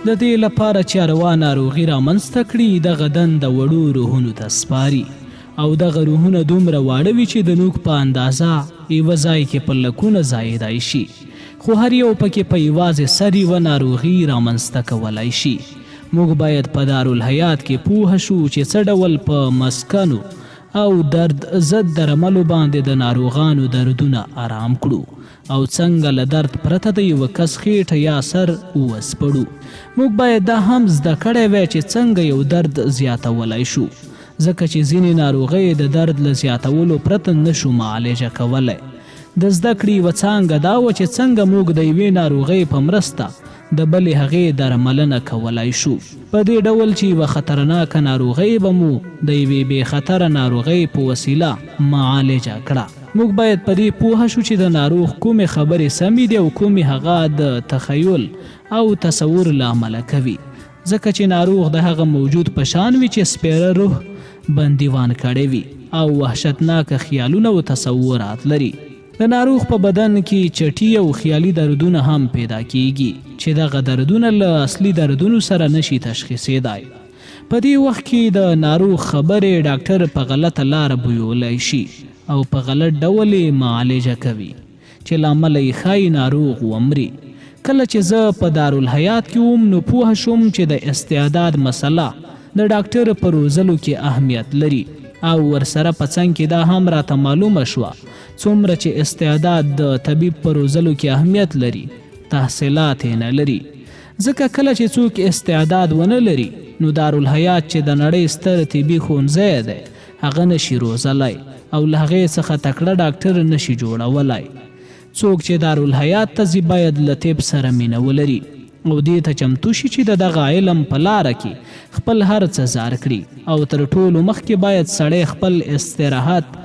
د دې لپاره چې اروا ناروغي رامنځته کړي دغه دنده وړو روحونو ته سپاري او دغه روحونه دومره واړه وي چې د نوک په اندازه یوه ځای کې په لکونه ځایېدای شي، خو هر یو پکې په یوازې سر یوه ناروغي رامنځته کولی شي. موږ باید په دارالحیات کې پوه شو چې څه ډول په مسکنو او درد ضد درملو باندې د ناروغانو دردونه آرام کړو او څنګه له درد پرته د یوه کس خېټه یا سر وسپړو. موږ باید دا هم زده کړی وی چې څنګه یو درد زیاتولی شو، ځکه چې ځینې ناروغۍ د درد له زیاتولو پرته نشو معالجه کولی. د زده کړې یوه څانګه دا وه چې څنګه موږ د یوې ناروغۍ په مرسته د بلې هغې درملنه کولی شو، په دې ډول چې یوه خطرناکه ناروغۍ به مو د یوې بې خطره ناروغۍ په وسیله معالجه کړه. موږ باید په دې پوه شو چې د ناروغ کومې خبرې سمې دي او کومې هغه د تخیل او تصور له امله کوي، ځکه چې ناروغ د هغه موجود په شان وي چې سپیره روح بندیوان کړی وي او وحشتناکه خیالونه او تصورات لري. د ناروغ په بدن کې چټي او خیالي دردونه هم پیدا کیږي چې دغه دردونه له اصلي دردونو سره نشي تشخیصېدای. په دې وخت کې د ناروغ خبرې ډاکټر په غلطه لاره بویولی شي او په غلط ډول یې معالجه کوي چې له امله یې ښایي ناروغ ومري. کله چې زه په دارالحیات کې وم نو پوه شوم چې د استعداد مسله د ډاکټر په روزلو کې اهمیت لري او ورسره په څنګ کې دا هم راته معلومه شوه څومره چې استعداد د طبیب په روزلو کې اهمیت لري تحصیلات یې نه لري، ځکه کله چې څوک استعداد ونه لري نو دارالحیات چې د نړۍ ستر طبي ښوونځی دی هغه نشي روزلی او له هغې څخه تکړه ډاکټر نشي جوړولی. څوک چې دارالحیات ته ځي باید له طب سره مینه ولري او دې ته چمتو شي چې د دغه علم په لاره کې خپل هر څه زار کړي او تر ټولو مخکې باید سړی خپل استراحت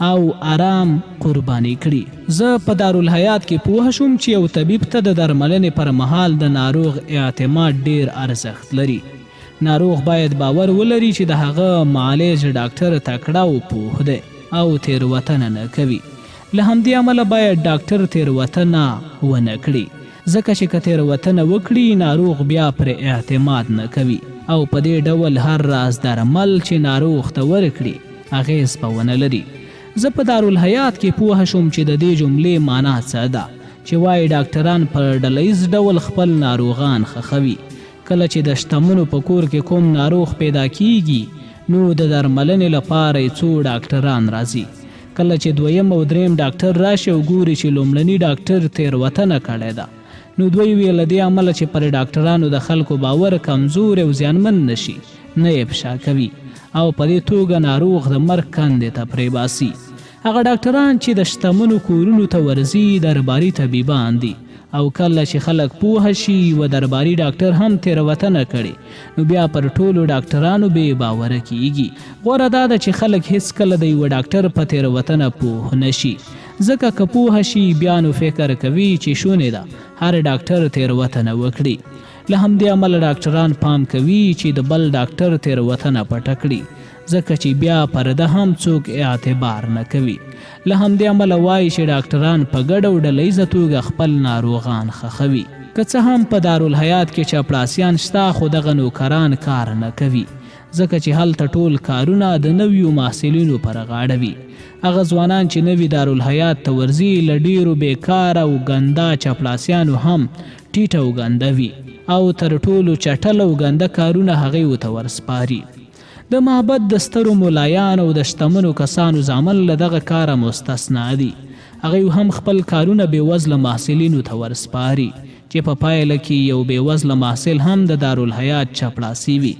او آرام قرباني کړي. زه په دارالحیات کې پوه شوم چې یو طبیب ته د درملنې پر مهال د ناروغ اعتماد ډیر ارزښت لري. ناروغ باید باور ولري چې د هغه معالج ډاکټر تکړه او پوه دی او تېروتنه نه کوي. له همدې امله باید ډاکټر تېروتنه ونه کړي، ځکه چې که تېروتنه وکړي ناروغ بیا پر اعتماد نه کوي او په دې ډول هر راز درمل چې ناروغ ته ورکړي اغېز به ونه لري. زه په دارالحیات کې پوه شوم چې د دې جملې معنا څه ده چې وایي ډاکټران په ډلییز ډول خپل ناروغان ښخوي. کله چې د شتمنو په کور کې کوم ناروغ پیدا کیږي نو د درملنې لپاره یې څو ډاکټران راځي. کله چې دویم او دریم ډاکټر راشي او ګوري چې لومړني ډاکټر تېروتنه کړې ده نو دوی وی له دې امله چې پر ډاکټرانو د خلکو باور کمزور او زیانمن نشي نه یې افشا کوي او په دې توګه ناروغ د مرګ کندې ته پرېباسي. هغه ډاکټران چې د شتمنو کورونو ته ورځي درباري طبیبان دي او کله چې خلک پوه شي و درباري ډاکټر هم تېروتنه کړي نو بیا پر ټولو ډاکټرانو بې باوره کیږي. غوره دا ده چې خلک هیڅکله د یوه ډاکټر په تېروتنه پوه نشي، ځکه که پوه شي بیا نو فکر کوي چې شونې ده هر ډاکټر تېروتنه وکړي. له همدې امله ډاکټران پام کوي چې د بل ډاکټر تېروتنه پټه کړي، ځکه چې بیا پر ده هم څوک اعتبار نه کوي. له همدې امله وایي چې ډاکټران په ګډه او ډلییزه توګه خپل ناروغان ښخوي. که څه هم په دارالحیات کې چاپړاسیان شته خو دغه نوکران کار نه کوي، ځکه چې هلته ټول کارونه د نویو محصلینو پر غاړه وي. هغه ځوانان چې نوي دارالحیات ته ورځي له ډیرو بیکاره او ګنده چاپړاسیانو هم ټیټه او ګنده وي او تر ټولو چټل او ګنده کارونه هغې ورته ورسپاري. د معبد د سترو ملایان او د شتمنو کسانو زامن له دغه کاره مستثنا دي. هغوی هم خپل کارونه بېوزله محصلینو ته ورسپاري چې په پایله کې یو بېوزله محصل هم د دارالحیات چاپړاسي وي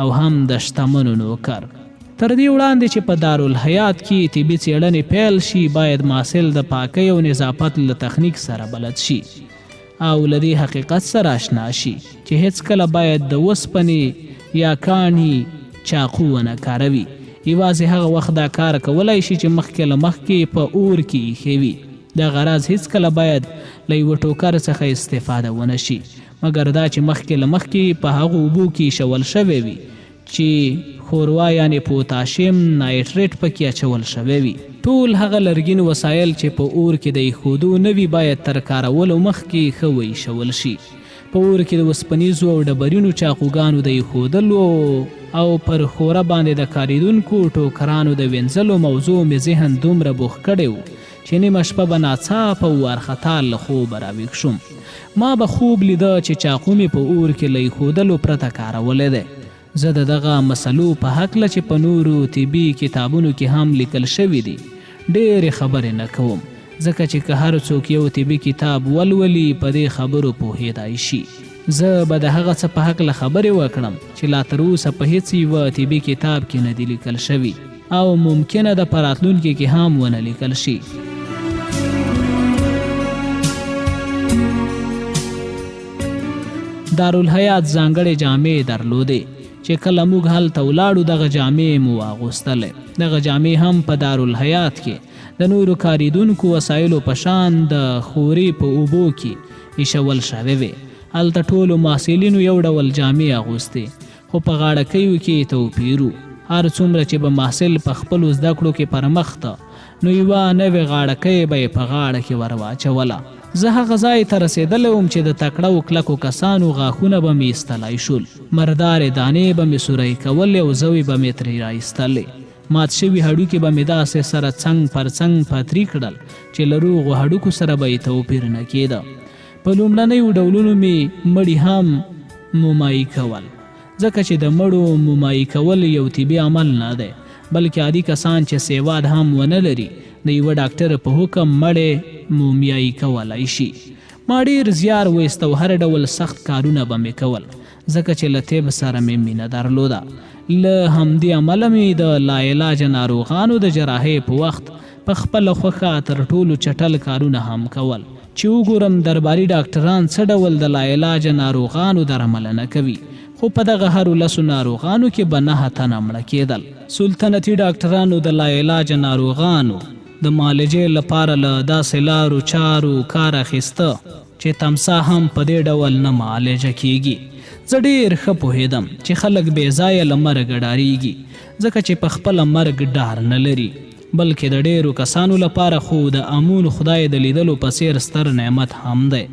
او هم د شتمنو نوکر. تر دې وړاندې چې په دارالحیات کې طبي څېړنې پیل شي باید محصل د پاکۍ او نظافت له تخنیک سره بلد شي او له دې حقیقت سره اشنا شي چې هیڅکله باید د اوسپنې یا کاڼي چاقو ونه کاروي. یوازې هغه وخت دا کار کولی شي چې مخکې له مخکې په اور کې ایښې وي. دغه راز هیڅکله باید له یوه ټوکر څخه استفاده ونه شي مګر دا چې مخکې له مخکې په هغو اوبو کې ایښول شوی وي چې خوروا یعنې پوتاشیم نایټریټ پکې اچول شوی وي. ټول هغه لرګین وسایل چې په اور کې د ایښودو نه وي باید تر کارولو مخکې ښه وایشول شي. په اور کې د وسپنیزو او ډبرینو چاقوګانو د ایښودلو او پر خوره باندې د کاریدونکو ټوکرانو د وینځلو موضوع مې ذهن دومره بوخ کړی و چې نیمه شپه به ناڅاپه وارخطا له خوبه راویښ شوم. ما به خوب لیده چې چاقو مې په اور کې له ایښودلو پرته کارولی دی. زه د دغه مسلو په هکله چې په نورو طبي کتابونو کې هم لیکل شوي دي ډېرې خبرې نه کوم، ځکه چې که هر څوک یو طبي کتاب ولولي په دې خبرو پوهېدای شي. زه به د هغه څه په هکله خبرې وکړم چې لا تر اوسه په هیڅ یوه طبي کتاب کې نه دي لیکل شوي او ممکنه ده په راتلونکي کې هم ونه لیکل شي. دارالحیات ځانګړې جامې درلودې چې کله موږ هلته ولاړو دغه جامې مو واغوستلې. دغه جامې هم په دارالحیات کې د نورو کاریدونکو وسایلو په شان د خورې په اوبو کې ایښول شوې وې. هلته ټولو محصلینو یو ډول جامې اغوستې، خو په غاړکیو کې توپیر و. هر څومره چې به محصل په خپلو زده کړو کې پرمخ ته نو یوه نوې غاړکۍ به یې په غاړه کې ور واچوله. زه هغه ځای ته رسېدلی وم چې د تکړه او کلکو کسانو غاښونه به مې ایستلی شول، مردارې دانې به مې سوری کولې او زوی به مې ترې رایستلې. مات شوي هډوکي به مې داسې سره څنګ پر څنګ پتري کړل چې له روغو هډوکو سره به یې توپیر نه کېده. په لومړنیو ډولونو مې مړي هم مومایي کول، ځکه چې د مړو مومایي کول یو طبي عمل نه دی، بلکې عادي کسان چې سواد هم ونه لري د یوه ډاکټر په حکم مړې مومیایي کولی شي. ما ډېر زیار ویست او هر ډول سخت کارونه به مې کول، ځکه چې له طب سره مې مینه درلوده. له همدې امله مې د لاعلاجه ناروغانو د جراحۍ په وخت په خپله خوښه تر ټولو چټل کارونه هم کول چې وګورم درباري ډاکټران څه ډول د لاعلاجه ناروغانو درملنه کوي. خو په دغه هرو لسو ناروغانو کې به 9 تنه مړه کېدل. سلطنتي ډاکټرانو د لاعلاجه ناروغانو د معالجې لپاره له داسې لارو چارو کار اخیسته چې تمسا هم په دې ډول نه معالجه کیږي. زه ډېر ښه پوهېدم چې خلک بې ځایه له مرګه ډارېږي، ځکه چې په خپله مرګ ډار نه لري، بلکې د ډېرو کسانو لپاره خو د امون خدای د لیدلو په څېر ستر نعمت هم دی.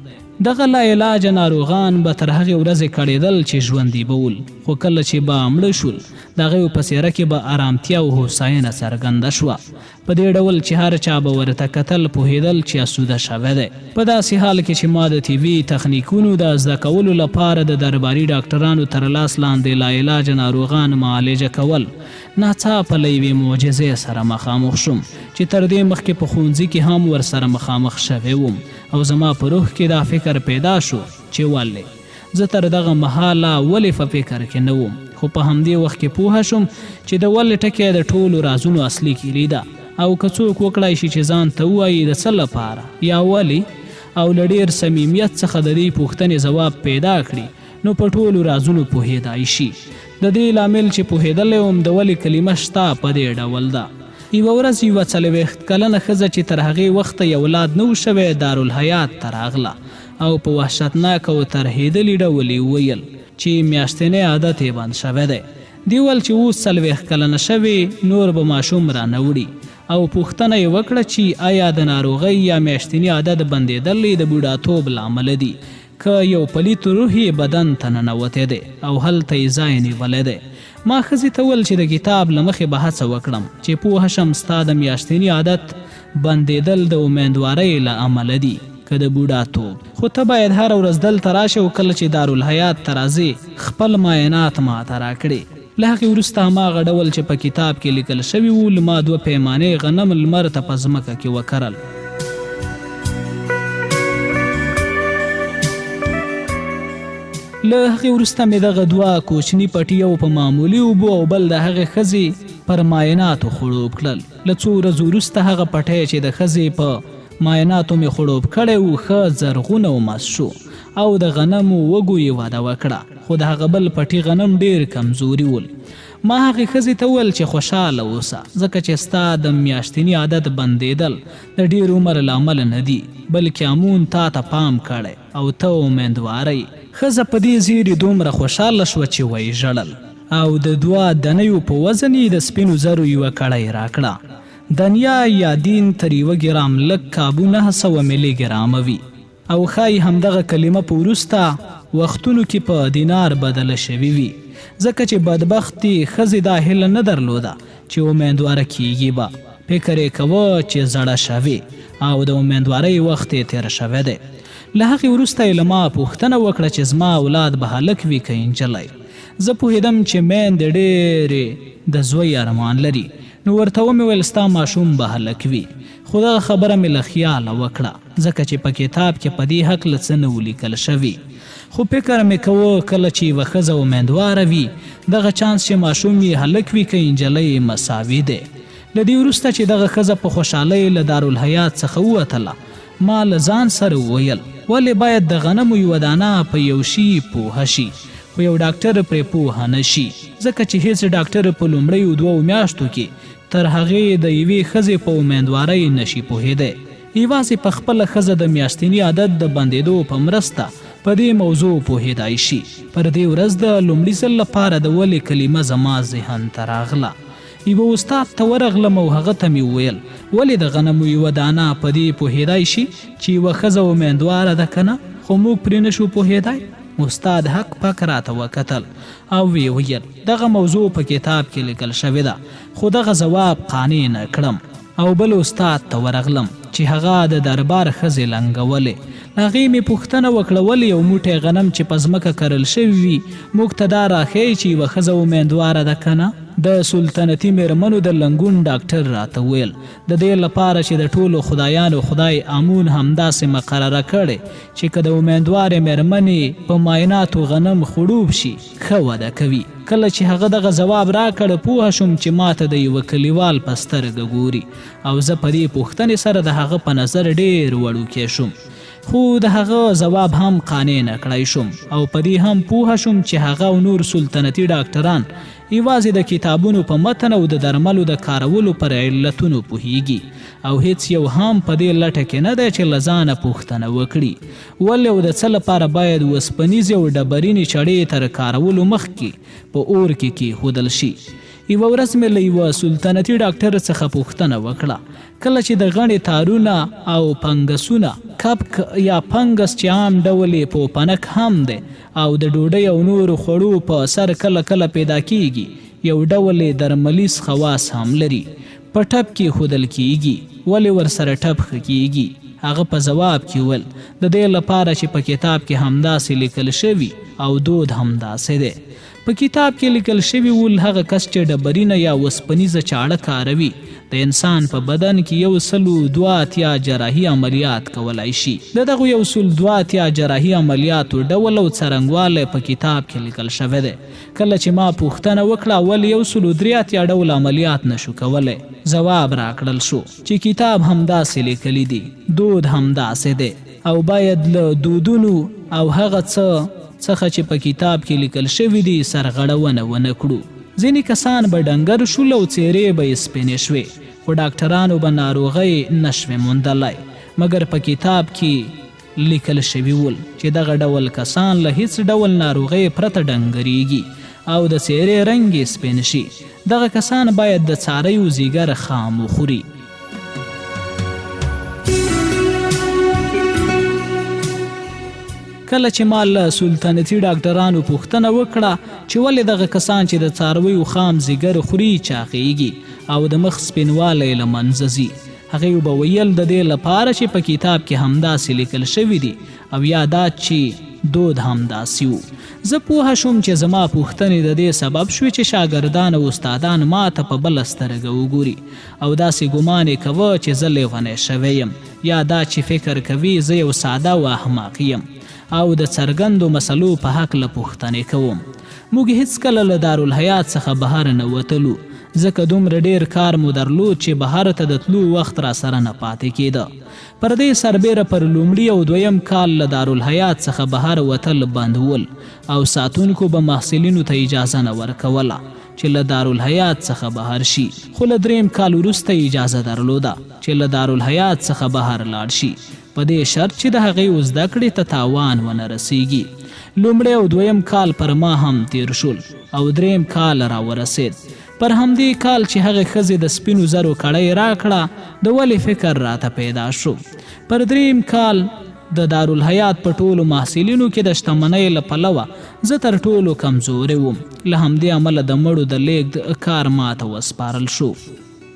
دغه لاعلاجه ناروغان به تر هغې ورځې کړېدل چې ژوندي به ول، خو کله چې به مړه شول د هغوی په څېره کې به ارامتیا او هوساینه څرګنده شوه، په دې ډول چې هر چا به ورته کتل پوهېدل چې اسوده شوی دی. په داسې حال کې چې ما د طبي تخنیکونو د زده کولو لپاره د درباري ډاکټرانو تر لاس لاندې لاعلاجه ناروغان معالجه کول، ناڅاپه له یوې معجزې سره مخامخ شوم چې تر دې مخکې په ښوونځي کې هم ورسره مخامخ شوی وم، او زما په روح کې دا فکر پیدا شو چې ولې زه تر دغه مهاله ولې په فکر کې نه وم. خو په همدې وخت کې پوه شوم چې د ولې ټکی د ټولو رازونو اصلي کیلي ده، او که څوک وکړای شي چې ځان ته ووایي د څه لپاره یا ولې، او له ډېر صمیمیت څخه د دې پوښتنې ځواب پیدا کړي، نو په ټولو رازونو پوهېدای شي. د دې لامل چې پوهېدلی وم د ولې کلمه شته په دې ډول ده. یوه ورځ یوه 40 کلنه ښځه چې تر هغې وخته یې اولاد نه و شوی دارالحیات ته راغله او په وحشتناک او ترهېدلي ډول یې وویل چې میاشتنی عادت یې بند شوی دی. دی ویل چې اوس 40 کلنه شوې نور به ماشوم رانه وړي، او پوښتنه یې وکړه چې آیا د ناروغۍ یا میاشتني عادت بندېدل د بوډاتوب له امله دي که یو پلیت روح یې بدن ته ننوتی دی او هلته یې ځای نیولی دی. ما ښځې ته ویل چې د کتاب له مخې به هڅه وکړم چې پوه شم ستا د میاشتني عادت بندېدل د امیندوارۍ له امله دي که د بوډاتوب، خو ته باید هره ورځ دلته راشې او کله چې دارالحیات ته راځې خپل معاینات ماته راکړې. له هغې وروسته هماغه ډول چې په کتاب کې لیکل شوي وو ما 2 پیمانې غنم لمر ته په ځمکه کې وکرل. له هغې وروسته مې دغه 2 کوچني پټي یو په معمولي اوبو او بل د هغې ښځې پر معایناتو خړوب کړل. له څو ورځو وروسته هغه پټی چې د ښځې په معایناتو مې خړوب کړی و ښه زرغونه و مست شو او د غنمو وږو یې واده وکړه، خو د هغه بل پټي غنم ډېر کمزوري ول. ما هغې ښځې ته وویل چې خوشحاله اوسه، ځکه چې ستا د میاشتني عادت بندېدل د ډېر عمر له امله نه دي، بلکې امون تا ته پام کړی او ته امیندواری. ښځه په دې زیري دومره خوشحاله شوه چې ویې ژړل، او د 2 دنیو په وزن یې د سپینو زرو یوه کړۍ راکړه. دنیا یا دین تر 1 ګرام لږ کابو 900 ملي ګرامه وي، او ښایي همدغه کلمه په وروسته وختونو کې په دینار بدله شوي وي، ځکه چې بدبختي ښځې دا هیله نه درلوده چې امیندواره کیږي به. فکر یې کوه چې زړه شوې او د امیندوارۍ وخت یې تېره شوی دی. له هغې وروسته یې له ما پوښتنه وکړه چې زما اولاد به هلک وي که نجلۍ. زه پوهېدم چې میندې ډېرې د زوی ارمان لري، نو ورته ومې ویل ستا ماشوم به هلک وي. خو دغه خبره مې له خیاله وکړه، ځکه چې په کتاب کې په دې هکله څه نه ولیکل شوي. خو فکر مې کوه کله چې یوه ښځه امیندواره وي، دغه چانس چې ماشوم یې هلک وي که نجلۍ مساوي دی. له دې وروسته چې دغه ښځه په خوشحالۍ له دارالحیات څخه ووتله، ما له ځان سره وویل ولې باید د غنمو یوه دانه په یو شي پوهه شي، خو یو ډاکټر پرې پوهه نه شي، ځکه چې هیڅ ډاکټر په لومړیو 2 میاشتو کې تر هغې د یوې ښځې په امیندوارۍ نشي پوهېدی. یوازې په خپله ښځه د میاشتني عادت د بندېدو په مرسته په دې موضوع پوهېدای شي. پر دې ورځ د لومړي ځل لپاره د ولې کلمه زما ذهن ته راغله. یوه استاد ته ورغلم او هغه ته مې وویل ولې د غنمو یوه دانه په دې پوهېدای شي چې یوه ښځه امیندواره ده که نه، خو موږ پرې نشو پوهېدای. استاد حق پک راته وکتل او ویې ویل دغه موضوع په کتاب کې لیکل شوې ده، خو دغه ځواب قانع نه کړم او بل استاد ته ورغلم چې هغه د دربار ښځې لنګولې. هغې مې پوښتنه وکړه ولې یو موټی غنم چې په ځمکه کرل شوي وي موږ ته دا راښیي چې یوه ښځه امیندواره ده که نه. د سلطنتي میرمنو د لنګون ډاکټر راته ویل د دې لپاره چې د ټولو خدایانو خدای امون همداسې مقرره کړې چې که د امیندوارې میرمنې په معایناتو غنم خړوب شي ښه وده کوي. کله چې هغه دغه ځواب راکړ پوه شوم چې ماته د یوه کلیوال په سترګه ګوري او زه په دې پوښتنې سره د هغه په نظر ډېر وړوکی شوم. خو د هغه ځواب هم قانع نه کړی شوم او په دې هم پوه شوم چې هغه او نور سلطنتي ډاکټران یوازې د کتابونو په متن او د درملو د کارولو پر علتونو پوهیږي او هیڅ یو هم په دې لټه کې نه دی چې له ځانه پوښتنه وکړي ولې او د څه لپاره باید اوسپنیزې او ډبرینې چړې تر کارولو مخکې په اور کې کیښودل شي. یوه ورځ مې له یوه سلطنتي ډاکټر څخه پوښتنه وکړه کله چې د غڼې تارونه او پنګسونه کپک یا پنګس چې عام ډول یې پوپنک هم دی او د ډوډۍ او نورو خوړو په سر کله کله پیدا کیږي یو ډول یې درملیز خواص هم لري په ټپ کې ښودل کیږي ولې ورسره ټپ ښه کیږي. هغه په ځواب کې وویل د دې لپاره چې په کتاب کې همداسې لیکل شوي او دود همداسې دی. په کتاب کې لیکل شوي ول هغه کس چې ډبرینه یا وسپنیزه چاړه کاروي د انسان په بدن کې 182 جراحي عملیات کولای شي. دغه 182 جراحي عملیاتو ډول او څرنګوالی په کتاب کې لیکل شوی دی. کله چې ما پوښتنه وکړه ولې 183 ډول عملیات نشو کولی ځواب راکړل شو چې کتاب همداسې لیکلی دی دود همداسې دی او باید له دودونو او هغه څخه چې په کتاب کې لیکل شوي دي سرغړونه ونه کړو. ځینې کسان به ډنګر شول او څیرې به یې سپینې شوې خو ډاکټرانو به ناروغۍ نشوې موندلی مګر په کتاب کې لیکل شوي ول چې دغه ډول کسان له هیڅ ډول ناروغۍ پرته ډنګریږي او د څیرې رنګ یې سپین شي. دغه کسان باید د څارویو ځیګر خام وخوري. کله چې ما له سلطنتي ډاکټرانو پوښتنه وکړه چې ولې دغه کسان چې د څارویو خام ځیګر خوري چاغیږي او د مخ سپینوالی له منځه ځي هغې به ویل د دې لپاره چې په کتاب کې همداسې لیکل شوي دي او یا دا چې دود همداسې و. زه پوهه شوم چې زما پوښتنې د دې سبب شوې چې شاګردان او استادان ما ته په بله سترګه وګوري او داسې ګمان یې کوه چې زه لیونی شوی یم یا دا چې فکر کوي زه یو ساده و احمق یم او د څرګندو مسلو په هکله پوښتنې کوم. موږ هیڅکله له دارالحیات څخه بهر نه وتلو ځکه دومره ډیر کار مو درلود چې بهر ته د تلو وخت را سره نه پاتې کېده. پر دې سربیره پر لومړي او دویم کال له دارالحیات څخه بهر وتل بند ول او ساتونکو به محصلینو ته اجازه نه ورکوله چې له دارالحیات څخه بهر شي خو له دریم کال وروسته اجازه درلوده چې له دارالحیات څخه بهر لاړ شي په دې شرط چې د هغې زده کړې ته تاوان ونه رسیږي. لومړی او دویم کال پر ما هم تیر شول او دریم کال را ورسید. پر همدې کال چې هغې ښځې د سپینو زرو کړۍ راکړه د ولې فکر راته پیدا شو. پر دریم کال د دارالحیات په ټولو محصلینو کې د شتمنۍ له پلوه زه تر ټولو کمزوری وم. له همدې امله د مړو د لیږد کار ماته وسپارل شو.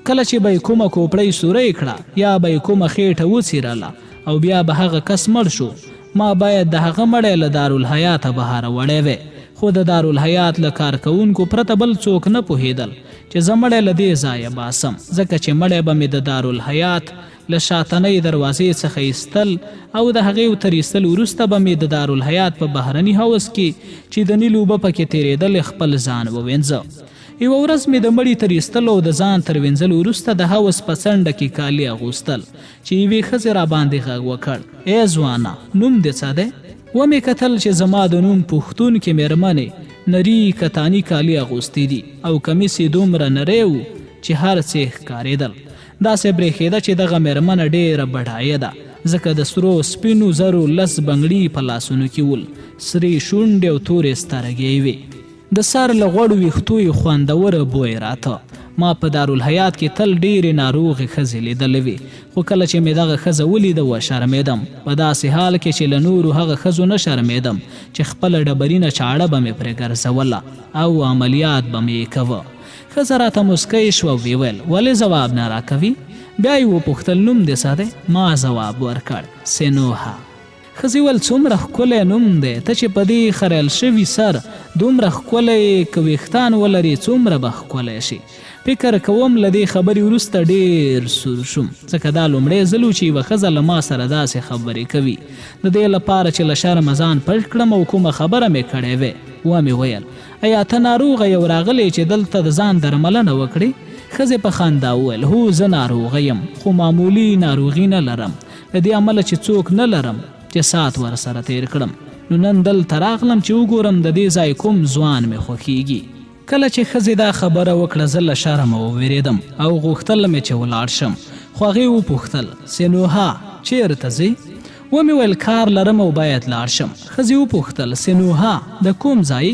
کله چې به یې کومه کوپړۍ سوری کړه یا به یې کومه خېټه وڅیرله او بیا به هغه کس مړ شو، ما باید د هغه مړی له دارالحیاته بهاره وړی وی. خو د دارالحیات له کارکوونکو پرته بل څوک نه پوهېدل چې زه مړی له دې ځایه باسم، ځکه چې مړی به مې د دارالحیات له شاتنۍ دروازې څخه ایستل او د هغې تر ایستل وروسته به مې د دارالحیات په بهرني حوض کې چې د نیل اوبه پکې تېرېدل خپل ځان ووینځه. یوه ورځ مې د مړي تر ایستلو او د ځان تر وینځلو وروسته د حوض په څنډه کې کالي اغوستل چې یوې ښځې راباندې غږ وکړ: ای ځوانه، نوم دې څه دی؟ ومې کتل چې زما د نوم پوښتونکې مېرمنې نري کتاني کالي اغوستي دي او کمیس یې دومره نری و چې هر څه ښکارېدل. داسې برېښېده چې دغه مېرمنه ډېره بډایه ده، ځکه د سرو سپینو زرو 10 بنګړي په لاسونو کې ول، سرې شونډې او تورې سترګې وې. د سر له غوړو ویښتو یې خوندوره بوی راته. ما په دارالحیات کې تل ډېرې ناروغې ښځې لیدلې وې، خو کله چې مې دغه ښځه ولیده وشرمېدم، په داسې حال کې چې له نورو هغه ښځو نه شرمېدم چې خپله ډبرینه چاړه به مې پرې ګرځوله او عملیات به مې کوه. ښځه راته مسکی شوه او ویې ویل: ولې ځواب نه راکوي؟ بیا یې وپوښتل: نوم دې څه دی؟ ما ځواب ورکړ: سینوها. ښځې ویل: څومره ښکلی نوم دی، ته چې په دې خریل شوي سر دومره ښکلی که ویښتان ولري څومره به ښکلی شي. فکر کوم له دې خبرې وروسته ډېر سور شوم، ځکه دا لومړی ځل و چې یوه ښځه له ما سره داسې خبرې کوي. د دې لپاره چې له شرمه ځان پټ کړم او کومه خبره مې کړې وې، ومې ویل: ایا ته ناروغه یې او راغلی چې دلته د ځان درملنه وکړې؟ ښځې په خندا وویل: هو، زه ناروغه یم، خو معمولي ناروغي نه لرم، له دې امله چې څوک نه لرم چې ساعت ورسره تیر کړم. نو نن دلته راغلم چې وګورم د دې ځای کوم ځوان مې خوښیږي. کله چې ښځې دا خبره وکړه زه له شرمه وویرېدم او غوښتل مې چې ولاړ شم، خو هغې وپوښتل: سینوها، چیرته ځې؟ ومې ویل: کار لرم او باید لاړ شم. ښځې وپوښتل: سینوها، د کوم ځای؟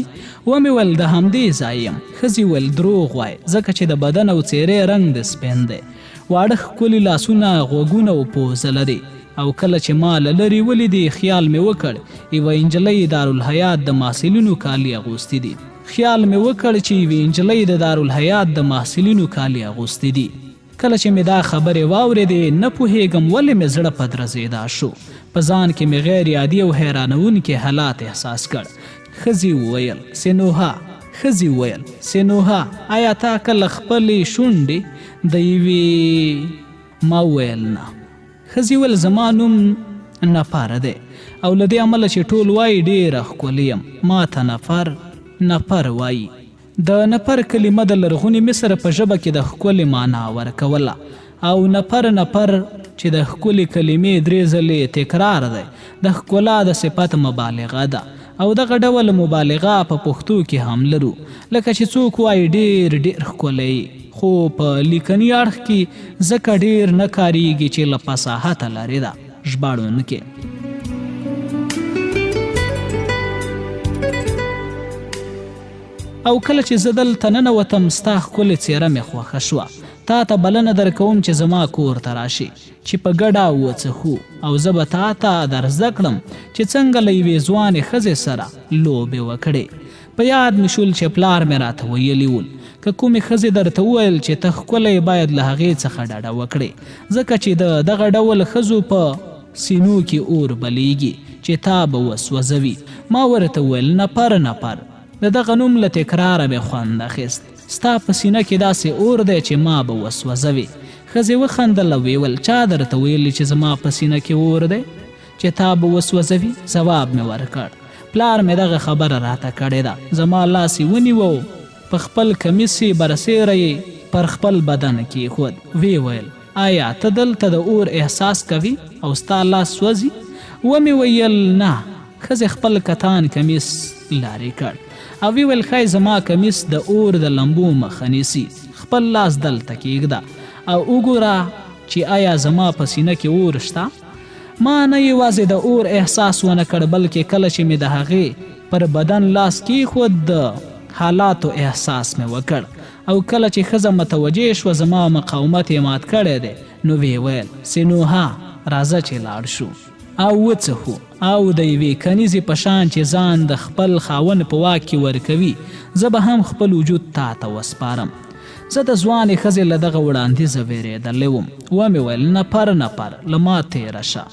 ومې ویل: د همدې ځای یم. ښځې ویل: دروغ وایي، ځکه چې د بدن او څېرې رنګ د سپین دی، واړه ښکلي لاسونه، غوږونه او پوزه لري، او کله چې ما له لرې ولیدې خیال مې وکړ یوه نجلۍ دارالحیات د محصلینو کالي اغوستي دي. خیال مې وکړ چې یوې نجلۍ د دارالحیات د محصلینو کالي اغوستي دي. کله چې مې دا خبرې واورېدې نه پوهېږم ولې مې زړه په درزېدا شو، په ځان کې مې غیر عادي او حیرانوونکي حالات احساس کړ. ښځې وویل: سینوها. ښځې وویل: سینوها، آیا تا کله خپلې شونډې د یوې؟ ما وویل: نه. ښځې ویل: زما نوم نفر دی او له دې امله چې ټول وایي ډېره ښکلې یم، ما ته نفر وایي. د نفر کلمه د لرغوني مصر په ژبه کې د ښکلې معنا ورکوله، او نفر چې د ښکلې کلمې 3 ځلې تکرار دی د ښکلا د صفت مبالغه ده، او دغه ډول مبالغه په پښتو کې هم لرو، لکه چې څوک وایي ډېر ښکلی، خو په لیکني اړخ کې ځکه ډېر نه کاریږي چې له فصاحته لرې ده. ژباړونکې: او کله چې زه دلته ننوتم ستا ښکلې څېره مې خوښه شوه. تا ته بلنه درکوم چې زما کور ته راشي چې په ګډه وڅښو، او زه به تا ته در زده کړم چې څنګه له یوې ځوانې ښځې سره لوبې وکړې. په یاد مې شول چې پلار مې راته ویلي ول که کومې ښځې درته وویل چې ته ښکلی باید له هغې څخه ډډه وکړې، ځکه چې د دغه ډول ښځو په سینو کې اور بلیږي چې تا به وسوځوي. ما ورته وویل: نفر. د دغه نوم له تکراره مې خوند اخیست. ستا په سینه کې داسې اور دی چې ما به وسوځوي. ښځې وخندل او ویل: چا درته ویلي چې زما په سینه کې اور دی چې تا به وسوځوي؟ ځواب مې ورکړ: پلار مې دغه خبره راته کړې ده. زما لاس یې ونیو، په خپل کمیس یې برسیره یې پر خپل بدن کېښود. ویې ویل: آیا ته دلته د اور احساس کوي او ستا لاس سوځي؟ ومې ویل: نه. ښځې خپل کتان کمیس لارې کړ او ویل: ښایي زما کمیس د اور د لمبو مخه نیسي. خپل لاس دلته کېږده او وګوره چې آیا زما په سینه کې اور شته. ما نه یوازې د اور احساس ونه کړ، بلکې کله چې مې د هغې پر بدن لاس کېښود د حالاتو احساس مې وکړ، او کله چې ښځه متوجه شوه زما مقاومت یې مات کړی دی نو ویې ویل: سینوها، راځه چې لاړ شو. او وڅښو او د یوې کنیزې په شان چې ځان د خپل خاوند په واک کې ورکوي زه به هم خپل وجود تا ته وسپارم. زه د ځوانې ښځې له دغه وړاندیزه ویرېدلی وم. ومې ویل نپر له ما تېره شه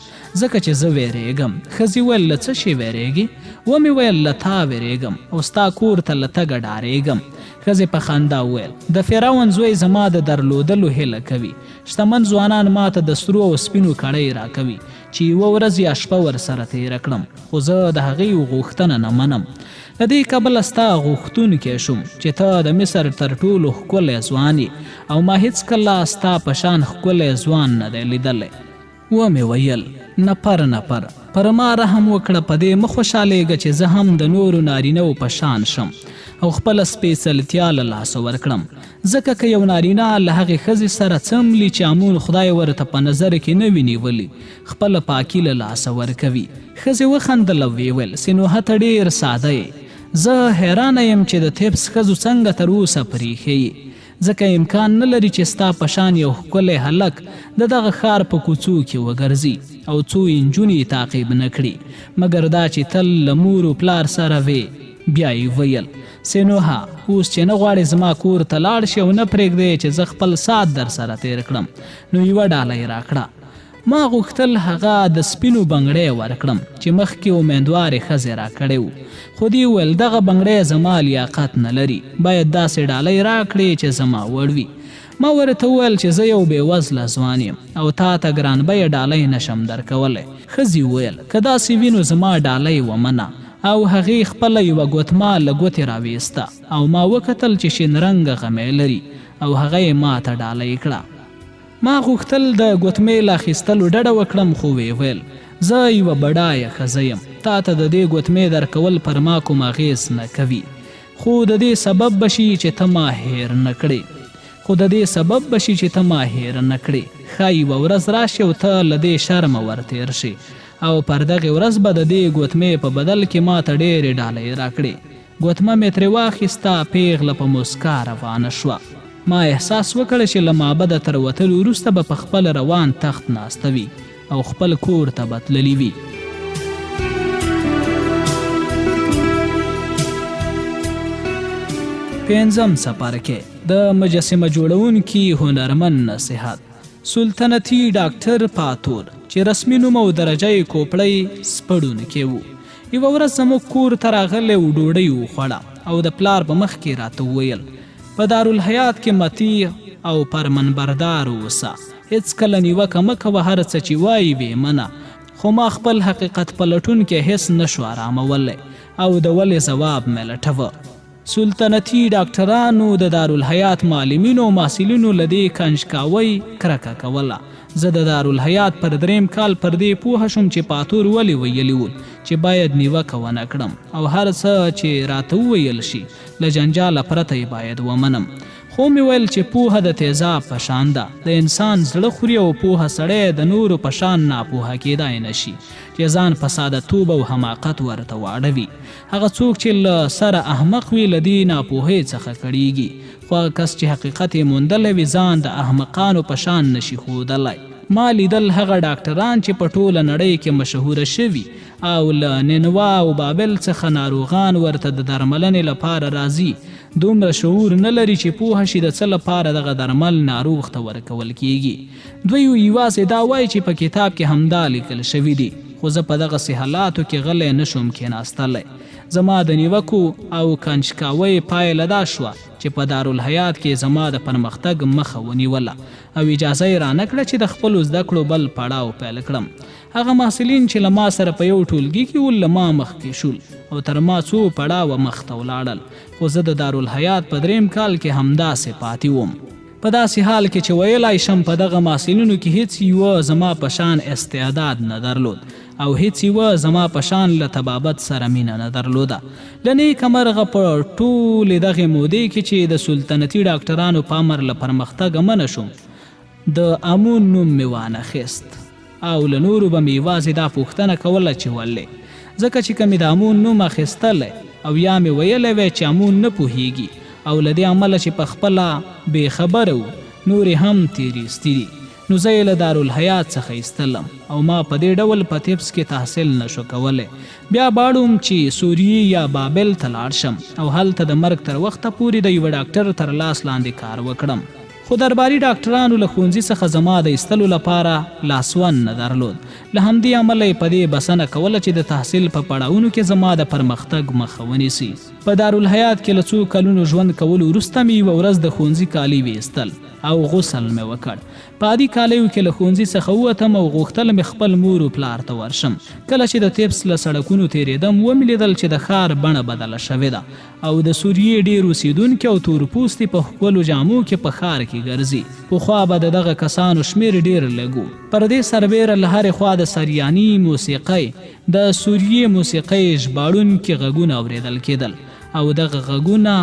ځکه چې زه ویرېږم. ښځې ویل له څه شي ویرېږې؟ ومې ویل له تا ویرېږم او ستا کور ته له تګه ډارېږم. ښځې په خندا وویل د فرعون زوی زما د درلودلو هیله کوي. شتمن ځوانان ما ته د سرو او سپینو کړۍ راکوي چې یوه ورځ یا شپه ورسره تېره کړم، خو زه د هغې غوښتنه نه منم. له دې کبله ستا غوښتونکی شوم چې ته د مصر تر ټولو ښکلی ځوان یې او ما هېڅکله ستا په شان ښکلی ځوان نه دی لیدلی. ومې ویل نپر پر ما رحم وکړه، په دې مه خوشحالېږه چې زه هم د نورو نارینهو په شان شم او خپله سپېڅلتیا له لاسه ورکړم. ځکه که یو نارینه له هغې ښځې سره څملي چې امون خدای ورته په نظر کې نه وي نیولي خپله پاکي له لاسه ورکوي. ښځې وخندل او ویې ویل سینوهه ته ډېر ساده یې. زه حیرانه یم چې د تبس ښځو څنګه تر اوسه پرېښې یې، ځکه امکان نه لري چې ستا په شان یو ښکلی هلک د دغه ښار په کوڅو کې وګرځي او څو نجونې تعقیب نه کړي مګر دا چې تل له مور و پلار سره وې. بیا یې ویل سینوهه اوس چې نه غواړې زما کور ته لاړ شي او نه پرېږدې چې زه خپل ساعت در سره تېر کړم نو یوه ډالۍ راکړه. ما غوښتل هغه د سپینو بنګړی ورکړم چې مخکې امیندوارې ښځې راکړی و، خو دې وویل دغه بنګړی زما لیاقت نه لري، باید داسې ډالۍ راکړې چې زما وړ وي. ما ورته وویل چې زه یو بېوزله ځوان یم او تا ته ګران بیه ډالۍ نشم درکولی. ښځې وویل که داسې وي نو زما ډالۍ ومنه. او هغې خپله یوه ګوتما له ګوتې راویسته او ما وکتل چې شین رنګه غمی لري او هغه یې ما ته ډالۍ کړه. ما غوښتل د ګوتمې له اخیستلو ډډه وکړم خو ویې ویل زه یوه بډایه ښځه یم، تا ته د دې ګوتمې درکول پر ما کوم اغېز نه کوي، خو د دې سبب به شي چې ته ما هیر نه کړې. ښایي یوه ورځ راشي او ته له دې شرمه ورتېر شي او پر دغې ورځ به د دې ګوتمې په بدل کې ما ته ډېرې ډالۍ راکړې. ګوتمه مې ترې واخیسته، پیغله په موسکا روانه شوه. ما احساس وکړ چې له معبده تر وتلو وروسته به په خپل روان تخت ناسته وي او خپل کور ته به تللي وي. پنځم څپرکی د مجسمه جوړونکي هنرمند نصیحت. سلطنتي ډاکټر پاتور چې رسمي نوم او درجه یې کوپړی سپړونکی و یوه ورځ زموږ کور ته راغلی و، ډوډۍ وخوړه او د پلار په مخ کې راته وویل په دارالحیات کې مطیع او پرمنبردار اوسه، هېڅکله نیوکه مه کوه، هر څه چې وایي ویې منه. خو ما خپل حقیقت پلټونکی حس نه شو ارامولی او د ولې ځواب مې لټوه. سلطنتي ډاکټرانو د دارالحیات معلمینو او محصلینو له دې کنجکاوۍ کرکه کوله. زه د دارالحیات پر 3 کال پر دې پوهه شوم چې پاتور ولې ویلي و چې باید نیوکه ونه کړم او هر څه چې راته وویل شي له جنجاله پرته یې باید ومنم. خو مې ویل چې پوهه د تیزاب په شان ده، د انسان زړه خوري او پوهه سړی د نورو په شان ناپوهه کیدای نشي چې ځان په سادهتوب او حماقت ورته واړوي. هغه څوک چې له سره احمق وي له دې ناپوهۍ څخه کړیږي، خو هغه کس چې حقیقت یې موندلی وي ځان د احمقانو په شان نشي ښودلی. ما لیدل هغه ډاکټران چې په ټوله نړۍ کې مشهوره شوي او له نینوا او بابل څخه ناروغان ورته د درملنې لپاره راځي، دومره شعور نه لري چې پوه شي د څه لپاره دغه درمل ناروغ ته ورکول کیږي. دوی یوازې دا وایي چې په کتاب کې همدا لیکل شوي دي، خو زه په دغسې حالاتو کې غلی نشم کېناستلی. زما د نیوکو او کنجکاوۍ پایله دا شوه چې په دارالحیات کې زما د پرمختګ مخه ونیوله او اجازه یې رانه کړه چې د خپلو زده کړو بل پړاو پیل کړم. هغه محصلین چې له ما سره په یو ټولګي کې ول له ما مخکې شول او تر ما څو پړاوه مخته ولاړل، خو زه د دارالحیات په 3 کال کې همداسې پاتې وم. په داسې حال کې چې ویلای شم په دغه محصلینو کې هیڅ یوه زما په شان استعداد نه درلود او هیڅ یوه زما په شان له طبابت سره مینه نه درلوده. له نیکه مرغه په ټولې دغې مودې کې چې د سلطنتي ډاکټرانو په امر له پرمختګه منع شوم، د امون نوم مې وانخیست او له نورو به مې یوازې دا پوښتنه کوله چې ولې، ځکه چې که مې د امون نوم اخیستلی او یا مې ویلی وی چې امون نه پوهیږي او له دې عمله چې په خپله بې خبره و نورې هم تېرېستي دي، نو زه یې له دارالحیات څخه ایستلم او ما په دې ډول په تبس کې تحصیل نشو کولی. بیا باړم چې سوریې یا بابل ته لاړ شم او هلته د مرګ تر وخته پورې د یوه ډاکټر تر لاس لاندې کار وکړم. خو درباري ډاکټرانو له ښوونځي څخه زما د ایستلو لپاره لاسوند نه درلود. له همدې امله یې په دې بسنه کوله چې د تحصیل په پړاوونو کې زما د پرمختګ مخه ونیسي. په دارالحیات کې له څو کلونو ژوند کولو وروسته مې یوه ورځ د ښوونځي کالي ویستل او غسل مې وکړ. په عادي کالیو کې له ښوونځي څخه ووتم او غوښتل مې خپل مور و پلار ته ورشم. کله چې د تبس له سړکونو تېرېدم ومې لیدل چې د ښار بڼه بدله شوې ده او د سوریې ډېر اوسېدونکي او تورپوستي په ښکلو جامو کې په ښار کې ګرځي. پخوا به د دغه کسانو شمېر ډېر لږ و. پر دې سربیره له هرې خوا د سریاني موسیقۍ د سوریې موسیقۍ ژباړونکي غږونه اورېدل کېدل او دغه غږونه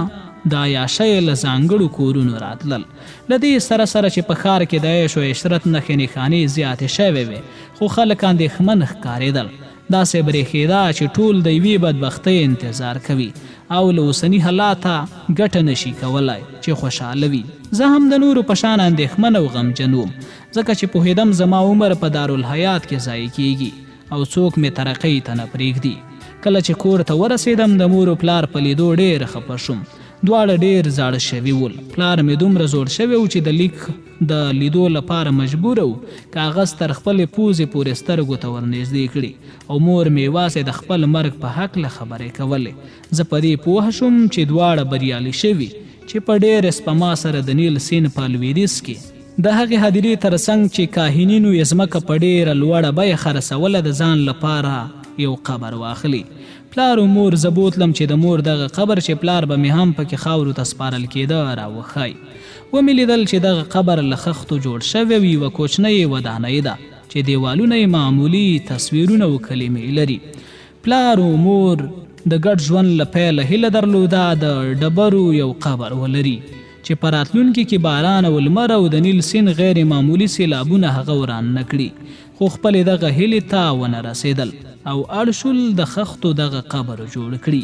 د عیاشۍ له ځانګړو کورونو راتلل. له دې سره سره چې په ښار کې د عیش و عشرت نښې نښانې زیاتې شوې وې خو خلک اندېښمن ښکارېدل. داسې برېښېده چې ټول د یوې بدبختۍ انتظار کوي او له اوسني حالاته ګټه نشي کولی چې خوشحاله وي. زه هم د نورو په شان اندېښمن او غمجن وم ځکه چې پوهېدم زما عمر په دارالحیات کې ضایع کېږي او څوک مې ترقۍ ته نه پرېږدي. کله چې کور ته ورسېدم د مور و پلار په لیدو ډېر خفه شوم. دواړه ډېر زاړه شوي ول. پلار مې دومره زوړ شوی و چې د لیک د لیدو لپاره مجبوره و کاغذ تر خپلې پوزې پورې سترګو ته ورنږدې کړي او مور مې یوازې د خپل مرګ په هکله خبرې کولې. زه په دې پوه شوم چې دواړه بریالي شوي چې په ډېر سپما سره د نیل سیند په لویدیځ کې د هغې هدیرې تر څنګ چې کاهنینو یې ځمکه په ډېره لوړه بیه خرڅوله د ځان لپاره یو قبر واخلي. پلار و مور زه بوتلم چې د مور دغه قبر چې پلار به مې هم پکې خاورو ته سپارل کېده راوښایي. ومې لیدل چې دغه قبر له خښتو جوړ شوی وي. یوه کوچنۍ ودانۍ ده چې دیوالونه یې معمولي تصویرونه و کلمې لري. پلار و مور د ګډ ژوند له پیله هیله درلوده د ډبرو یو قبر ولري چې په راتلونکي کې باران او لمر او د نیل سیند غیر معمولي سیلابونه هغه وران نه کړي. خو خپلې دغه هیلې ته ونه رسېدل او اړ شول د خښتو دغه قبر جوړ کړي.